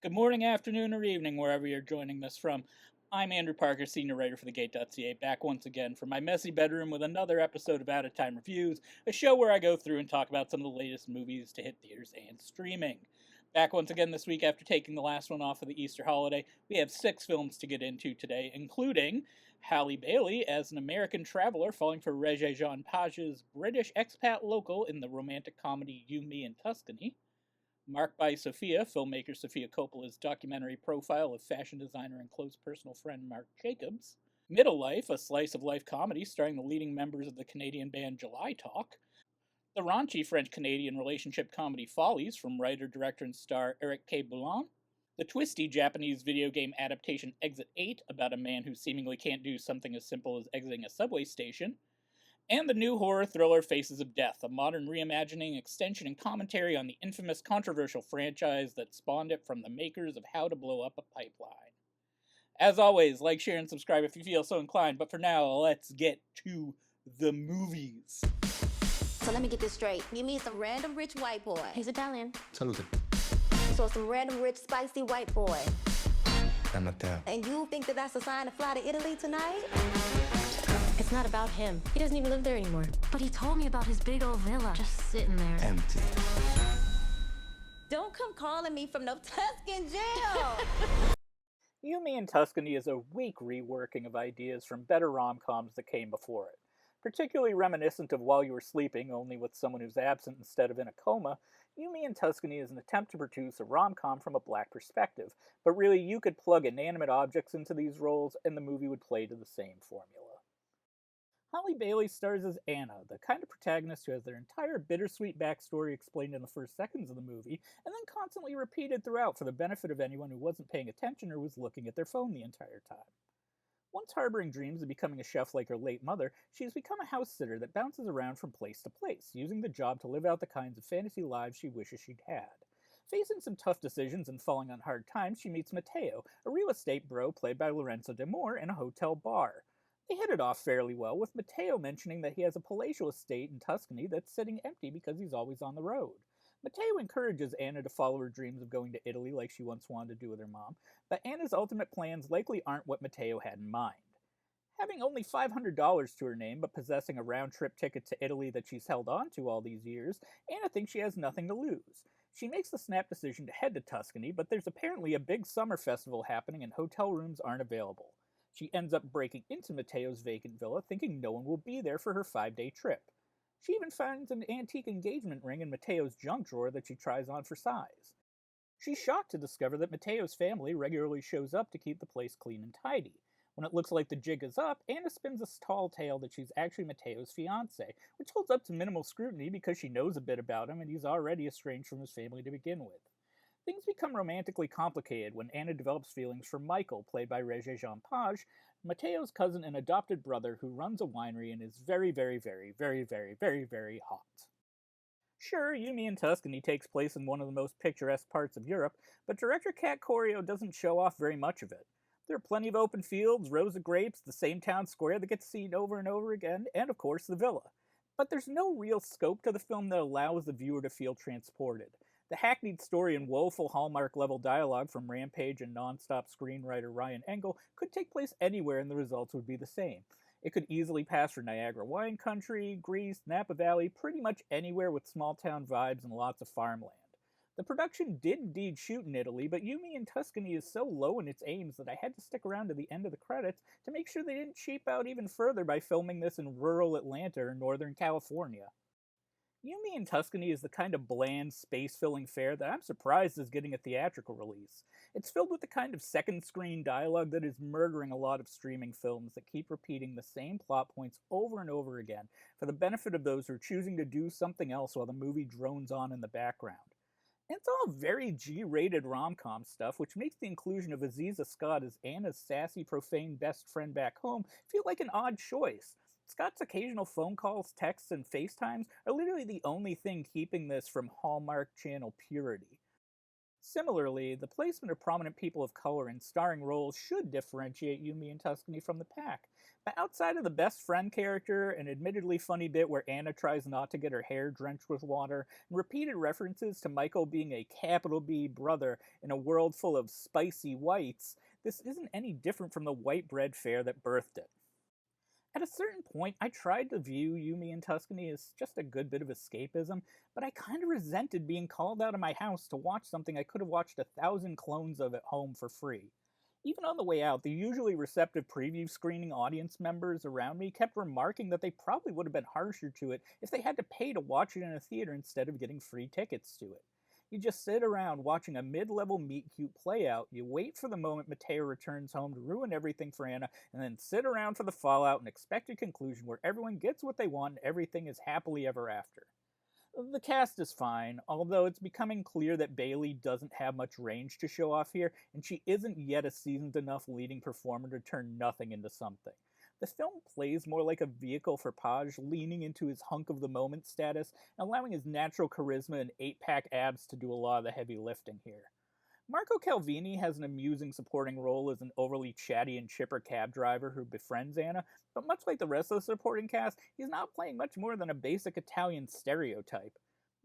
Good morning, afternoon, or evening, wherever you're joining this from. I'm Andrew Parker, senior writer for TheGATE.ca, back once again from my messy bedroom with another episode of Out of Time Reviews, a show where I go through and talk about some of the latest movies to hit theaters and streaming. Back once again this week after taking the last one off of the Easter holiday, we have 6 films to get into today, including Halle Bailey as an American traveler falling for Regé-Jean Page's British expat local in the romantic comedy You, Me, and Tuscany. Marc by Sofia, filmmaker Sofia Coppola's documentary profile of fashion designer and close personal friend Marc Jacobs. Middle Life, a slice of life comedy starring the leading members of the Canadian band July Talk. The raunchy French-Canadian relationship comedy Follies from writer, director, and star Eric K. Boulon. The twisty Japanese video game adaptation Exit 8 about a man who seemingly can't do something as simple as exiting a subway station. And the new horror thriller Faces of Death, a modern reimagining, extension, and commentary on the infamous controversial franchise that spawned it from the makers of How to Blow Up a Pipeline. As always, like, share, and subscribe if you feel so inclined, but for now, let's get to the movies. So let me get this straight. You meet some random rich white boy. He's Italian. Salute. So some random rich spicy white boy. Da Matteo. And you think that that's a sign to fly to Italy tonight? It's not about him. He doesn't even live there anymore. But he told me about his big old villa just sitting there. Empty. Don't come calling me from no Tuscan jail. You, Me, and Tuscany is a weak reworking of ideas from better rom-coms that came before it. Particularly reminiscent of While You Were Sleeping, only with someone who's absent instead of in a coma, You, Me, and Tuscany is an attempt to produce a rom-com from a black perspective, but really you could plug inanimate objects into these roles and the movie would play to the same formula. Halle Bailey stars as Anna, the kind of protagonist who has their entire bittersweet backstory explained in the first seconds of the movie, and then constantly repeated throughout for the benefit of anyone who wasn't paying attention or was looking at their phone the entire time. Once harboring dreams of becoming a chef like her late mother, she has become a house sitter that bounces around from place to place, using the job to live out the kinds of fantasy lives she wishes she'd had. Facing some tough decisions and falling on hard times, she meets Matteo, a real estate bro played by Lorenzo De Moore, in a hotel bar. They hit it off fairly well, with Matteo mentioning that he has a palatial estate in Tuscany that's sitting empty because he's always on the road. Matteo encourages Anna to follow her dreams of going to Italy like she once wanted to do with her mom, but Anna's ultimate plans likely aren't what Matteo had in mind. Having only $500 to her name, but possessing a round-trip ticket to Italy that she's held on to all these years, Anna thinks she has nothing to lose. She makes the snap decision to head to Tuscany, but there's apparently a big summer festival happening and hotel rooms aren't available. She ends up breaking into Matteo's vacant villa, thinking no one will be there for her 5-day trip. She even finds an antique engagement ring in Matteo's junk drawer that she tries on for size. She's shocked to discover that Matteo's family regularly shows up to keep the place clean and tidy. When it looks like the jig is up, Anna spins a tall tale that she's actually Matteo's fiancé, which holds up to minimal scrutiny because she knows a bit about him and he's already estranged from his family to begin with. Things become romantically complicated when Anna develops feelings for Michael, played by Regé-Jean Page, Matteo's cousin and adopted brother who runs a winery and is very, very, very, very, very, very, very hot. Sure, You, Me, and Tuscany takes place in one of the most picturesque parts of Europe, but director Kat Corio doesn't show off very much of it. There are plenty of open fields, rows of grapes, the same town square that gets seen over and over again, and of course the villa. But there's no real scope to the film that allows the viewer to feel transported. The hackneyed story and woeful Hallmark-level dialogue from Rampage and nonstop screenwriter Ryan Engel could take place anywhere and the results would be the same. It could easily pass for Niagara wine country, Greece, Napa Valley, pretty much anywhere with small-town vibes and lots of farmland. The production did indeed shoot in Italy, but You, Me, and Tuscany is so low in its aims that I had to stick around to the end of the credits to make sure they didn't cheap out even further by filming this in rural Atlanta or Northern California. You, Me, and Tuscany is the kind of bland, space-filling fare that I'm surprised is getting a theatrical release. It's filled with the kind of second-screen dialogue that is murdering a lot of streaming films that keep repeating the same plot points over and over again for the benefit of those who are choosing to do something else while the movie drones on in the background. And it's all very G-rated rom-com stuff, which makes the inclusion of Aziza Scott as Anna's sassy, profane best friend back home feel like an odd choice. Scott's occasional phone calls, texts, and FaceTimes are literally the only thing keeping this from Hallmark Channel purity. Similarly, the placement of prominent people of color in starring roles should differentiate Yumi and Tuscany from the pack. But outside of the best friend character, an admittedly funny bit where Anna tries not to get her hair drenched with water, and repeated references to Michael being a capital B brother in a world full of spicy whites, this isn't any different from the white bread fare that birthed it. At a certain point, I tried to view Yumi and Tuscany as just a good bit of escapism, but I kind of resented being called out of my house to watch something I could have watched 1,000 clones of at home for free. Even on the way out, the usually receptive preview screening audience members around me kept remarking that they probably would have been harsher to it if they had to pay to watch it in a theater instead of getting free tickets to it. You just sit around watching a mid-level meet-cute play out, you wait for the moment Mateo returns home to ruin everything for Anna, and then sit around for the fallout and expected conclusion where everyone gets what they want and everything is happily ever after. The cast is fine, although it's becoming clear that Bailey doesn't have much range to show off here, and she isn't yet a seasoned enough leading performer to turn nothing into something. The film plays more like a vehicle for Paj, leaning into his hunk of the moment status, and allowing his natural charisma and 8-pack abs to do a lot of the heavy lifting here. Marco Calvini has an amusing supporting role as an overly chatty and chipper cab driver who befriends Anna, but much like the rest of the supporting cast, he's not playing much more than a basic Italian stereotype.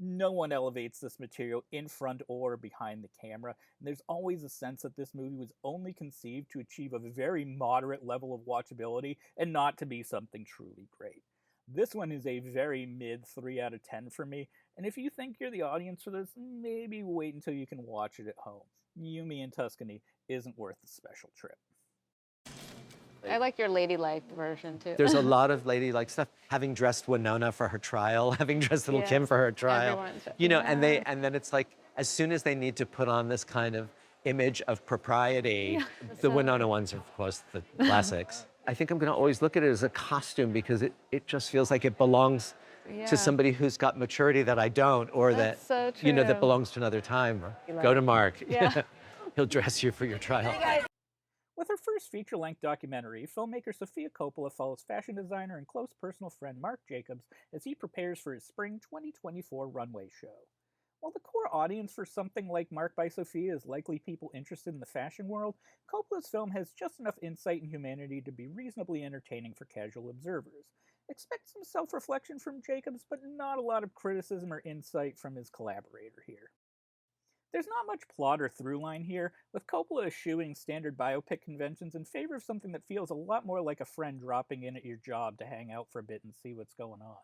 No one elevates this material in front or behind the camera, and there's always a sense that this movie was only conceived to achieve a very moderate level of watchability and not to be something truly great. This one is a very mid 3 out of 10 for me, and if you think you're the audience for this, maybe wait until you can watch it at home. Yumi and Tuscany isn't worth the special trip. I like your ladylike version too. There's a lot of ladylike stuff. Having dressed Winona for her trial, having dressed little Kim for her trial. You know, and then it's like, as soon as they need to put on this kind of image of propriety, the Winona ones are, of course, the classics. I think I'm gonna always look at it as a costume because it just feels like it belongs to somebody who's got maturity that I don't, or That's so you know, that true. belongs to another time. Go to Marc. Yeah. He'll dress you for your trial. With her first feature-length documentary, filmmaker Sofia Coppola follows fashion designer and close personal friend Marc Jacobs as he prepares for his spring 2024 runway show. While the core audience for something like Marc by Sofia is likely people interested in the fashion world, Coppola's film has just enough insight and humanity to be reasonably entertaining for casual observers. Expect some self-reflection from Jacobs, but not a lot of criticism or insight from his collaborator here. There's not much plot or through line here, with Coppola eschewing standard biopic conventions in favor of something that feels a lot more like a friend dropping in at your job to hang out for a bit and see what's going on.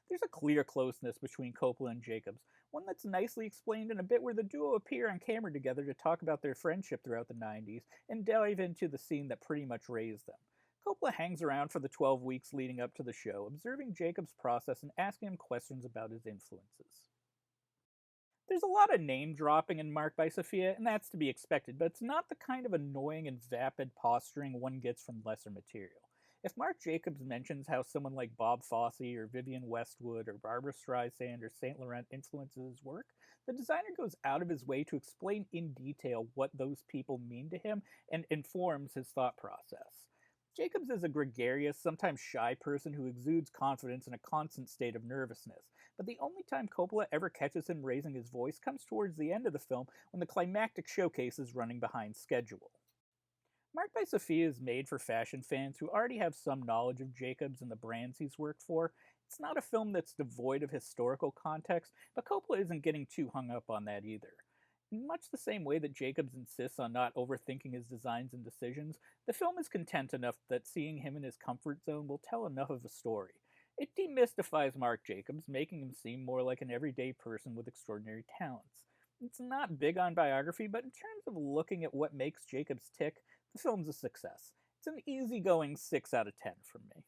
There's a clear closeness between Coppola and Jacobs, one that's nicely explained in a bit where the duo appear on camera together to talk about their friendship throughout the 90s and dive into the scene that pretty much raised them. Coppola hangs around for the 12 weeks leading up to the show, observing Jacobs' process and asking him questions about his influences. There's a lot of name-dropping in Marc by Sofia, and that's to be expected, but it's not the kind of annoying and vapid posturing one gets from lesser material. If Marc Jacobs mentions how someone like Bob Fosse or Vivienne Westwood or Barbra Streisand or Saint Laurent influences his work, the designer goes out of his way to explain in detail what those people mean to him and informs his thought process. Jacobs is a gregarious, sometimes shy person who exudes confidence in a constant state of nervousness, but the only time Coppola ever catches him raising his voice comes towards the end of the film when the climactic showcase is running behind schedule. Marc by Sofia is made for fashion fans who already have some knowledge of Jacobs and the brands he's worked for. It's not a film that's devoid of historical context, but Coppola isn't getting too hung up on that either. In much the same way that Jacobs insists on not overthinking his designs and decisions, the film is content enough that seeing him in his comfort zone will tell enough of a story. It demystifies Marc Jacobs, making him seem more like an everyday person with extraordinary talents. It's not big on biography, but in terms of looking at what makes Jacobs tick, the film's a success. It's an easygoing 6 out of 10 from me.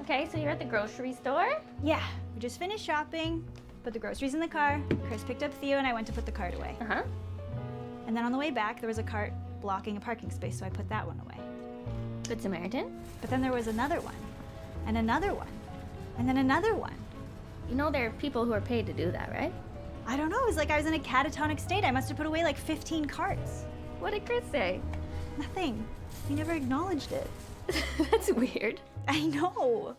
Okay, so you're at the grocery store? Yeah, we just finished shopping, put the groceries in the car, Chris picked up Theo and I went to put the cart away. Uh-huh. And then on the way back, there was a cart blocking a parking space, so I put that one away. Good Samaritan? But then there was another one, and another one, and then another one. You know there are people who are paid to do that, right? I don't know, it was like I was in a catatonic state. I must have put away like 15 carts. What did Chris say? Nothing. He never acknowledged it. That's weird. I know.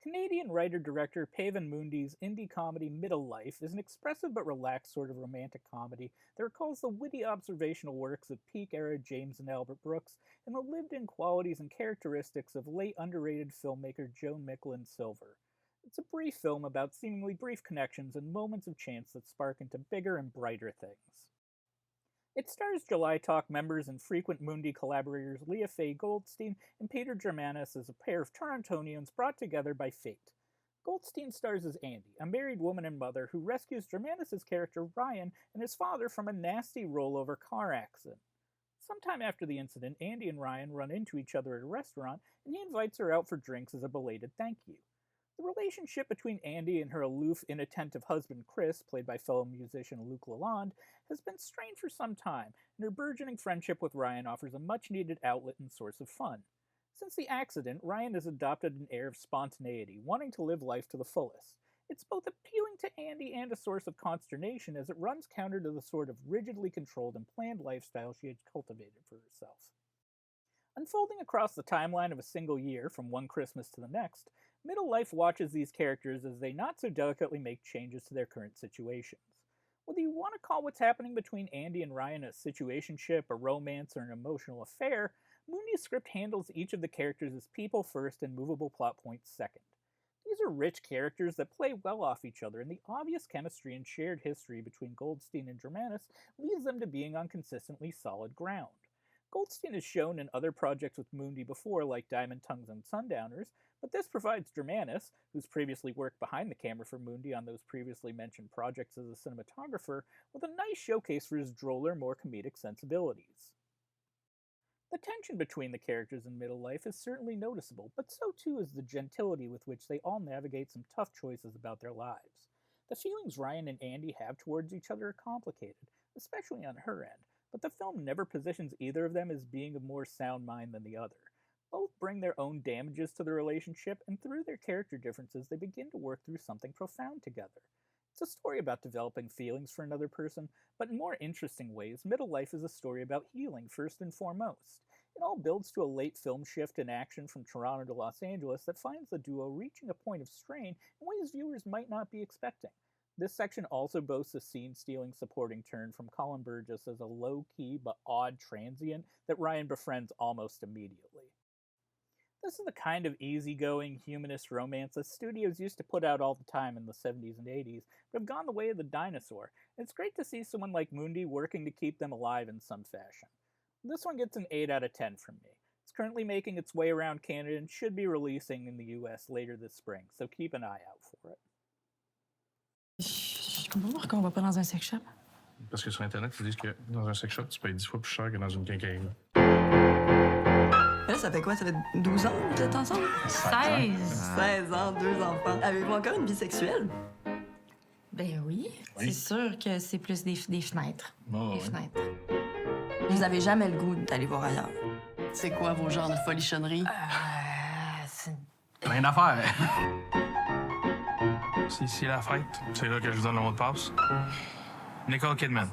Canadian writer-director Pavan Mundi's indie comedy Middle Life is an expressive but relaxed sort of romantic comedy that recalls the witty observational works of peak-era James and Albert Brooks and the lived-in qualities and characteristics of late underrated filmmaker Joan Micklin Silver. It's a brief film about seemingly brief connections and moments of chance that spark into bigger and brighter things. It stars July Talk members and frequent Mundi collaborators Leah Faye Goldstein and Peter Germanis as a pair of Torontonians brought together by fate. Goldstein stars as Andy, a married woman and mother who rescues Germanis' character Ryan and his father from a nasty rollover car accident. Sometime after the incident, Andy and Ryan run into each other at a restaurant, and he invites her out for drinks as a belated thank you. The relationship between Andy and her aloof, inattentive husband Chris, played by fellow musician Luc Lalonde, has been strained for some time, and her burgeoning friendship with Ryan offers a much-needed outlet and source of fun. Since the accident, Ryan has adopted an air of spontaneity, wanting to live life to the fullest. It's both appealing to Andy and a source of consternation as it runs counter to the sort of rigidly controlled and planned lifestyle she had cultivated for herself. Unfolding across the timeline of a single year, from one Christmas to the next, Middle Life watches these characters as they not so delicately make changes to their current situations. Whether you want to call what's happening between Andy and Ryan a situationship, a romance, or an emotional affair, Mundi's script handles each of the characters as people first and movable plot points second. These are rich characters that play well off each other, and the obvious chemistry and shared history between Goldstein and Germanis leads them to being on consistently solid ground. Goldstein is shown in other projects with Mundi before, like Diamond Tongues and Sundowners, but this provides Germanis, who's previously worked behind the camera for Mundi on those previously mentioned projects as a cinematographer, with a nice showcase for his droller, more comedic sensibilities. The tension between the characters in Middle Life is certainly noticeable, but so too is the gentility with which they all navigate some tough choices about their lives. The feelings Ryan and Andy have towards each other are complicated, especially on her end, but the film never positions either of them as being of more sound mind than the other. Both bring their own damages to the relationship, and through their character differences they begin to work through something profound together. It's a story about developing feelings for another person, but in more interesting ways, Middle Life is a story about healing first and foremost. It all builds to a late film shift in action from Toronto to Los Angeles that finds the duo reaching a point of strain in ways viewers might not be expecting. This section also boasts a scene-stealing supporting turn from Colin Burgess as a low-key but odd transient that Ryan befriends almost immediately. This is the kind of easygoing, humanist romance that studios used to put out all the time in the 70s and 80s, but have gone the way of the dinosaur, and it's great to see someone like Mundi working to keep them alive in some fashion. This one gets an 8 out of 10 from me. It's currently making its way around Canada and should be releasing in the US later this spring, so keep an eye out for it. Je comprends pas pourquoi on va pas dans un sex shop. Parce que sur Internet, ils disent que dans un sex shop, tu payes 10 fois plus cher que dans une quincaillerie. Là, ça fait quoi? Ça fait 12 ans que vous êtes ensemble? 16. 16 ans, 2 enfants. Avez-vous encore une vie sexuelle? Ben oui. C'est sûr que c'est plus des fenêtres. Oh, des ouais. fenêtres. Vous avez jamais le goût d'aller voir ailleurs? C'est quoi vos genres de folichonneries? C'est... Plein d'affaires. C'est ici la fête. C'est là que je vous donne le mot de passe. Nicole Kidman.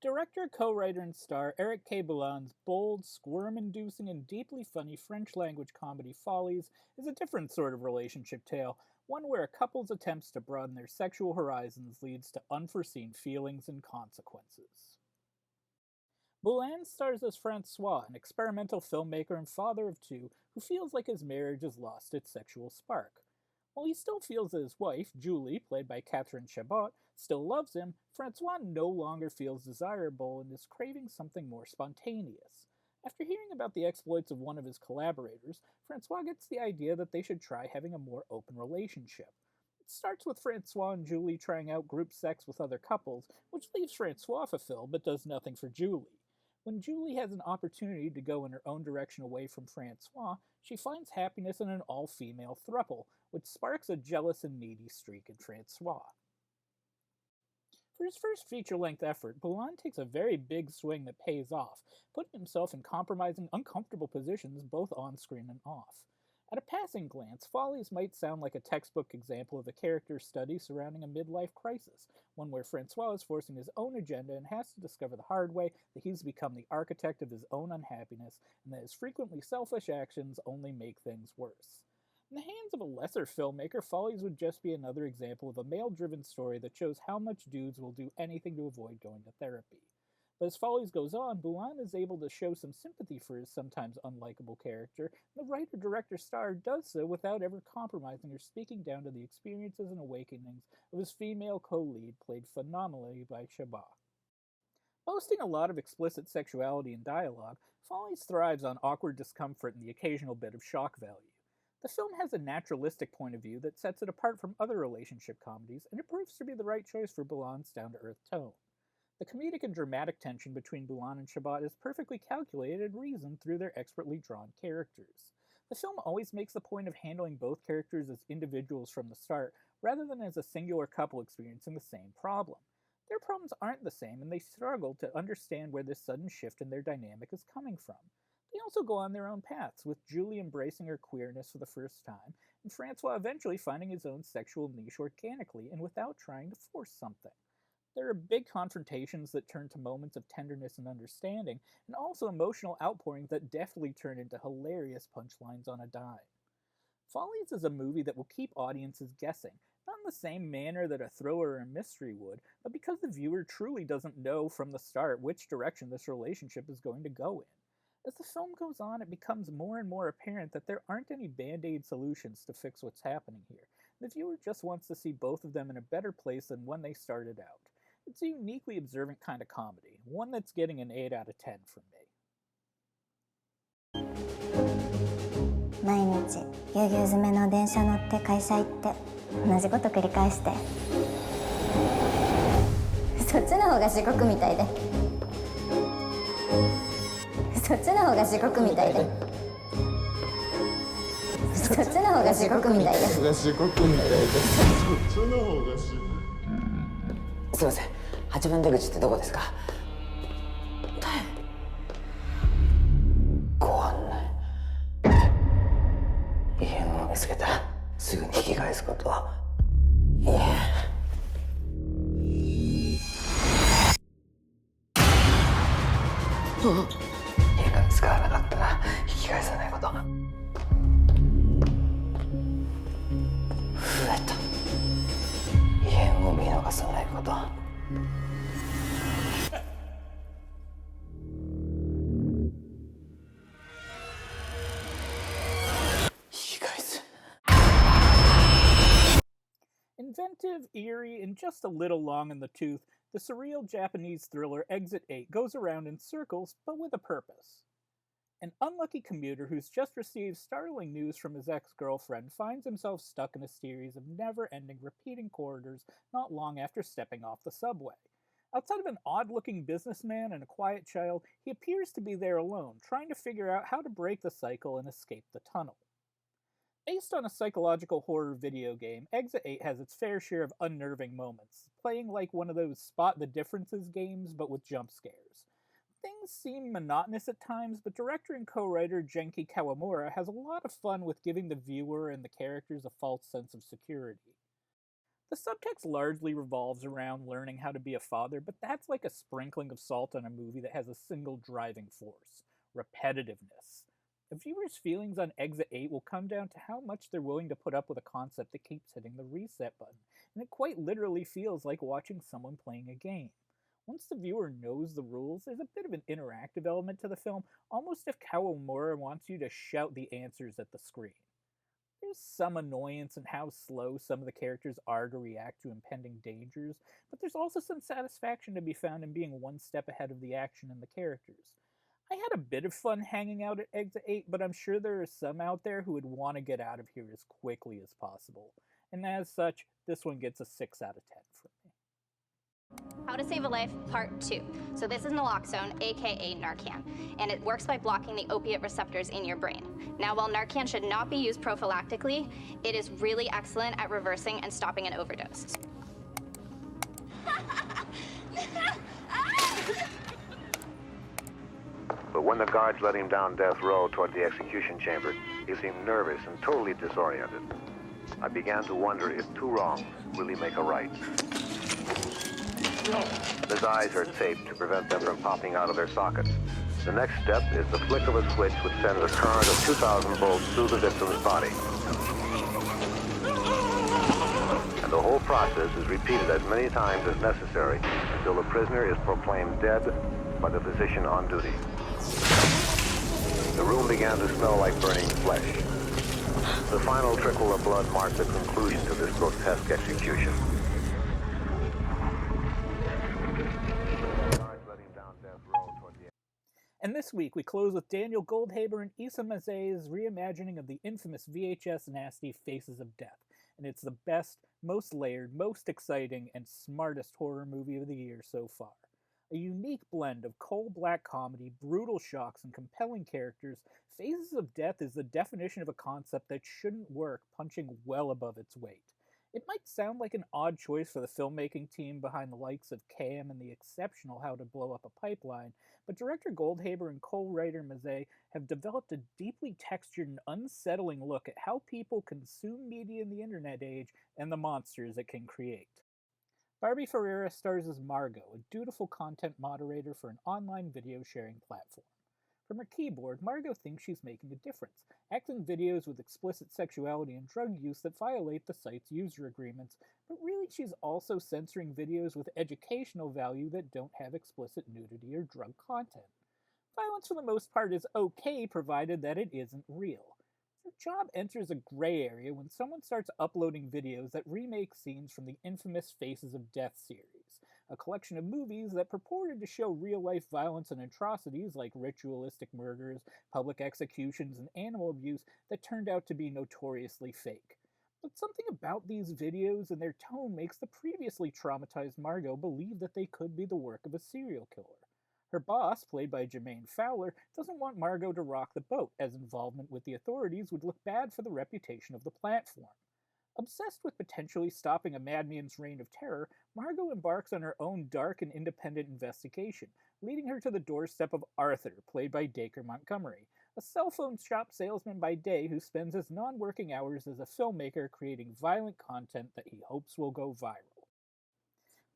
Director, co-writer, and star Eric K. Boulan's bold, squirm-inducing, and deeply funny French-language comedy Follies is a different sort of relationship tale, one where a couple's attempts to broaden their sexual horizons leads to unforeseen feelings and consequences. Boulan stars as Francois, an experimental filmmaker and father of two who feels like his marriage has lost its sexual spark. While he still feels that his wife, Julie, played by Catherine Chabot, still loves him, Francois no longer feels desirable and is craving something more spontaneous. After hearing about the exploits of one of his collaborators, Francois gets the idea that they should try having a more open relationship. It starts with Francois and Julie trying out group sex with other couples, which leaves Francois fulfilled but does nothing for Julie. When Julie has an opportunity to go in her own direction away from Francois, she finds happiness in an all-female throuple, which sparks a jealous and needy streak in Francois. For his first feature-length effort, Boulan takes a very big swing that pays off, putting himself in compromising, uncomfortable positions both on-screen and off. At a passing glance, Follies might sound like a textbook example of a character study surrounding a midlife crisis, one where Francois is forcing his own agenda and has to discover the hard way that he's become the architect of his own unhappiness, and that his frequently selfish actions only make things worse. In the hands of a lesser filmmaker, Follies would just be another example of a male-driven story that shows how much dudes will do anything to avoid going to therapy. But as Follies goes on, Boulan is able to show some sympathy for his sometimes unlikable character, and the writer-director-star does so without ever compromising or speaking down to the experiences and awakenings of his female co-lead, played phenomenally by Chabat. Boasting a lot of explicit sexuality in dialogue, Follies thrives on awkward discomfort and the occasional bit of shock value. The film has a naturalistic point of view that sets it apart from other relationship comedies, and it proves to be the right choice for Boulan's down-to-earth tone. The comedic and dramatic tension between Boulan and Chabat is perfectly calculated and reasoned through their expertly drawn characters. The film always makes the point of handling both characters as individuals from the start, rather than as a singular couple experiencing the same problem. Their problems aren't the same, and they struggle to understand where this sudden shift in their dynamic is coming from. They also go on their own paths, with Julie embracing her queerness for the first time, and Francois eventually finding his own sexual niche organically and without trying to force something. There are big confrontations that turn to moments of tenderness and understanding, and also emotional outpourings that deftly turn into hilarious punchlines on a dime. Follies is a movie that will keep audiences guessing, not in the same manner that a thriller or mystery would, but because the viewer truly doesn't know from the start which direction this relationship is going to go in. As the film goes on, it becomes more and more apparent that there aren't any band-aid solutions to fix what's happening here. The viewer just wants to see both of them in a better place than when they started out. It's a uniquely observant kind of comedy, one that's getting an 8 out of 10 from me. 毎日ぎゅうぎゅう詰めの電車乗って会社行って同じこと繰り返してそっちの方が地獄みたいでそっちの方が地獄みたいでそっちの方が地獄みたいでそっちの方がすいません、8番出口ってどこですか？ご案内。異変を見つけたらすぐに引き返すことは。いえ。家が使わなかったら引き返さないこと。増えた。異変を見逃さないこと。Inventive, eerie, and just a little long in the tooth, the surreal Japanese thriller Exit 8 goes around in circles, but with a purpose. An unlucky commuter who's just received startling news from his ex-girlfriend finds himself stuck in a series of never-ending repeating corridors not long after stepping off the subway. Outside of an odd-looking businessman and a quiet child, he appears to be there alone, trying to figure out how to break the cycle and escape the tunnel. Based on a psychological horror video game, Exit 8 has its fair share of unnerving moments, playing like one of those spot the differences games but with jump scares. Things seem monotonous at times, but director and co-writer Genki Kawamura has a lot of fun with giving the viewer and the characters a false sense of security. The subtext largely revolves around learning how to be a father, but that's like a sprinkling of salt on a movie that has a single driving force: repetitiveness. A viewer's feelings on Exit 8 will come down to how much they're willing to put up with a concept that keeps hitting the reset button, and it quite literally feels like watching someone playing a game. Once the viewer knows the rules, there's a bit of an interactive element to the film, almost if Kawamura wants you to shout the answers at the screen. There's some annoyance in how slow some of the characters are to react to impending dangers, but there's also some satisfaction to be found in being one step ahead of the action and the characters. I had a bit of fun hanging out at Exit 8, but I'm sure there are some out there who would want to get out of here as quickly as possible. And as such, this one gets a 6 out of 10 from me. How to Save a Life Part 2. So this is naloxone, aka Narcan, and it works by blocking the opiate receptors in your brain. Now, while Narcan should not be used prophylactically, it is really excellent at reversing and stopping an overdose. But when the guards led him down death row toward the execution chamber, He seemed nervous and totally disoriented. I began to wonder if two wrongs really make a right. His eyes are taped to prevent them from popping out of their sockets. The next step is the flick of a switch which sends a current of 2,000 volts through the victim's body. And the whole process is repeated as many times as necessary until the prisoner is proclaimed dead by the physician on duty. The room began to smell like burning flesh. The final trickle of blood marked the conclusion to this grotesque execution. And this week, we close with Daniel Goldhaber and Issa Mazay's reimagining of the infamous VHS nasty Faces of Death. And it's the best, most layered, most exciting, and smartest horror movie of the year so far. A unique blend of coal-black comedy, brutal shocks, and compelling characters, Faces of Death is the definition of a concept that shouldn't work, punching well above its weight. It might sound like an odd choice for the filmmaking team behind the likes of Cam and the exceptional How to Blow Up a Pipeline, but director Goldhaber and co-writer Mazay have developed a deeply textured and unsettling look at how people consume media in the internet age and the monsters it can create. Barbie Ferreira stars as Margot, a dutiful content moderator for an online video sharing platform. From her keyboard, Margot thinks she's making a difference, acting videos with explicit sexuality and drug use that violate the site's user agreements, but really she's also censoring videos with educational value that don't have explicit nudity or drug content. Violence for the most part is okay, provided that it isn't real. Her job enters a gray area when someone starts uploading videos that remake scenes from the infamous Faces of Death series, a collection of movies that purported to show real-life violence and atrocities like ritualistic murders, public executions, and animal abuse that turned out to be notoriously fake. But something about these videos and their tone makes the previously traumatized Margot believe that they could be the work of a serial killer. Her boss, played by Jermaine Fowler, doesn't want Margot to rock the boat, as involvement with the authorities would look bad for the reputation of the platform. Obsessed with potentially stopping a madman's reign of terror, Margot embarks on her own dark and independent investigation, leading her to the doorstep of Arthur, played by Dacre Montgomery, a cell phone shop salesman by day who spends his non-working hours as a filmmaker creating violent content that he hopes will go viral.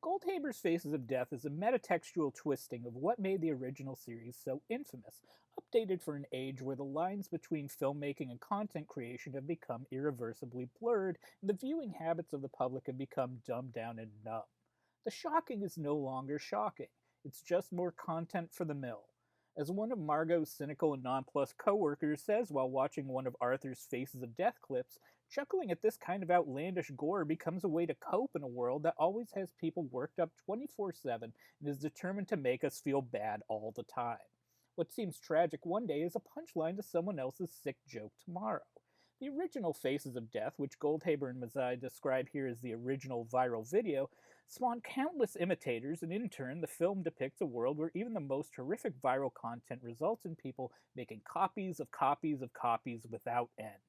Goldhaber's Faces of Death is a metatextual twisting of what made the original series so infamous, updated for an age where the lines between filmmaking and content creation have become irreversibly blurred, and the viewing habits of the public have become dumbed down and numb. The shocking is no longer shocking. It's just more content for the mill. As one of Margot's cynical and nonplussed coworkers says while watching one of Arthur's Faces of Death clips, chuckling at this kind of outlandish gore becomes a way to cope in a world that always has people worked up 24/7 and is determined to make us feel bad all the time. What seems tragic one day is a punchline to someone else's sick joke tomorrow. The original Faces of Death, which Goldhaber and Mazay describe here as the original viral video, spawned countless imitators, and in turn, the film depicts a world where even the most horrific viral content results in people making copies of copies of copies without end.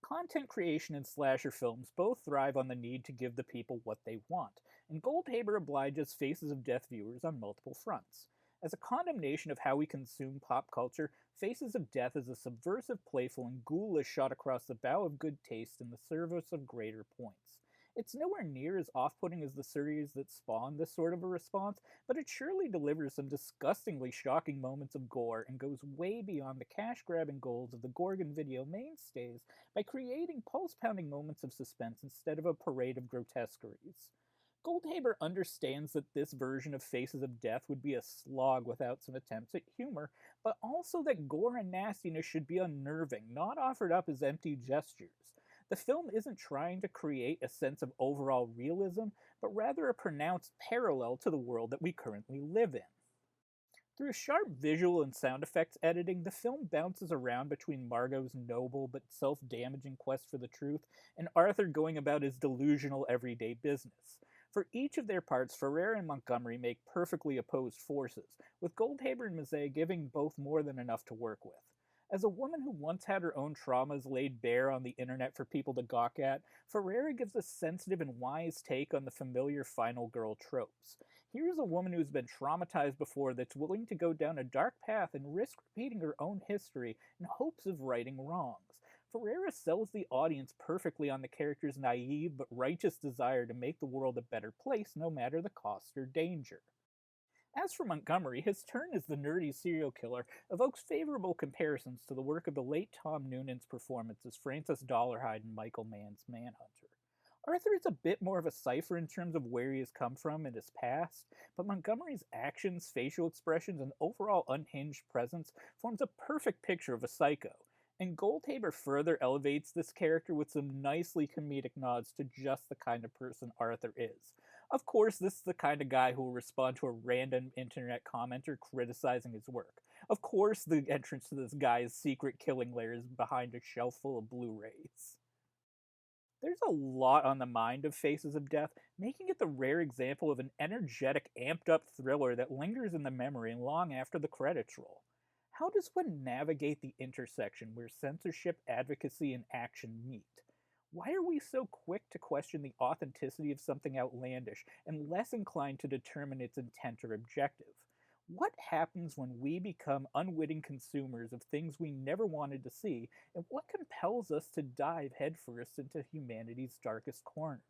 Content creation and slasher films both thrive on the need to give the people what they want, and Goldhaber obliges Faces of Death viewers on multiple fronts. As a condemnation of how we consume pop culture, Faces of Death is a subversive, playful, and ghoulish shot across the bow of good taste in the service of greater points. It's nowhere near as off-putting as the series that spawned this sort of a response, but it surely delivers some disgustingly shocking moments of gore and goes way beyond the cash-grabbing goals of the Gorgon video mainstays by creating pulse-pounding moments of suspense instead of a parade of grotesqueries. Goldhaber understands that this version of Faces of Death would be a slog without some attempts at humor, but also that gore and nastiness should be unnerving, not offered up as empty gestures. The film isn't trying to create a sense of overall realism, but rather a pronounced parallel to the world that we currently live in. Through sharp visual and sound effects editing, the film bounces around between Margot's noble but self-damaging quest for the truth and Arthur going about his delusional everyday business. For each of their parts, Ferrer and Montgomery make perfectly opposed forces, with Goldhaber and Mazay giving both more than enough to work with. As a woman who once had her own traumas laid bare on the internet for people to gawk at, Ferrera gives a sensitive and wise take on the familiar final girl tropes. Here's a woman who's been traumatized before that's willing to go down a dark path and risk repeating her own history in hopes of righting wrongs. Ferrera sells the audience perfectly on the character's naive but righteous desire to make the world a better place no matter the cost or danger. As for Montgomery, his turn as the nerdy serial killer evokes favorable comparisons to the work of the late Tom Noonan's performance as Francis Dollarhide in Michael Mann's Manhunter. Arthur is a bit more of a cipher in terms of where he has come from and his past, but Montgomery's actions, facial expressions, and overall unhinged presence forms a perfect picture of a psycho, and Goldhaber further elevates this character with some nicely comedic nods to just the kind of person Arthur is. Of course, this is the kind of guy who will respond to a random internet commenter criticizing his work. Of course, the entrance to this guy's secret killing lair is behind a shelf full of Blu-rays. There's a lot on the mind of Faces of Death, making it the rare example of an energetic, amped-up thriller that lingers in the memory long after the credits roll. How does one navigate the intersection where censorship, advocacy, and action meet? Why are we so quick to question the authenticity of something outlandish and less inclined to determine its intent or objective? What happens when we become unwitting consumers of things we never wanted to see, and what compels us to dive headfirst into humanity's darkest corners?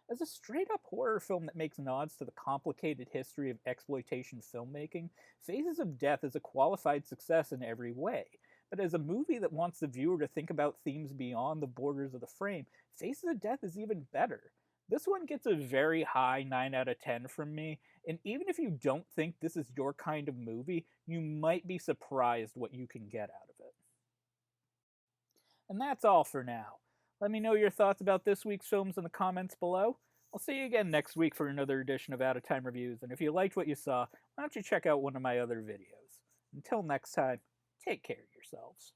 As a straight-up horror film that makes nods to the complicated history of exploitation filmmaking, Faces of Death is a qualified success in every way. But as a movie that wants the viewer to think about themes beyond the borders of the frame, Faces of Death is even better. This one gets a very high 9 out of 10 from me, and even if you don't think this is your kind of movie, you might be surprised what you can get out of it. And that's all for now. Let me know your thoughts about this week's films in the comments below. I'll see you again next week for another edition of Out of Time Reviews, and if you liked what you saw, why don't you check out one of my other videos. Until next time, take care of yourselves.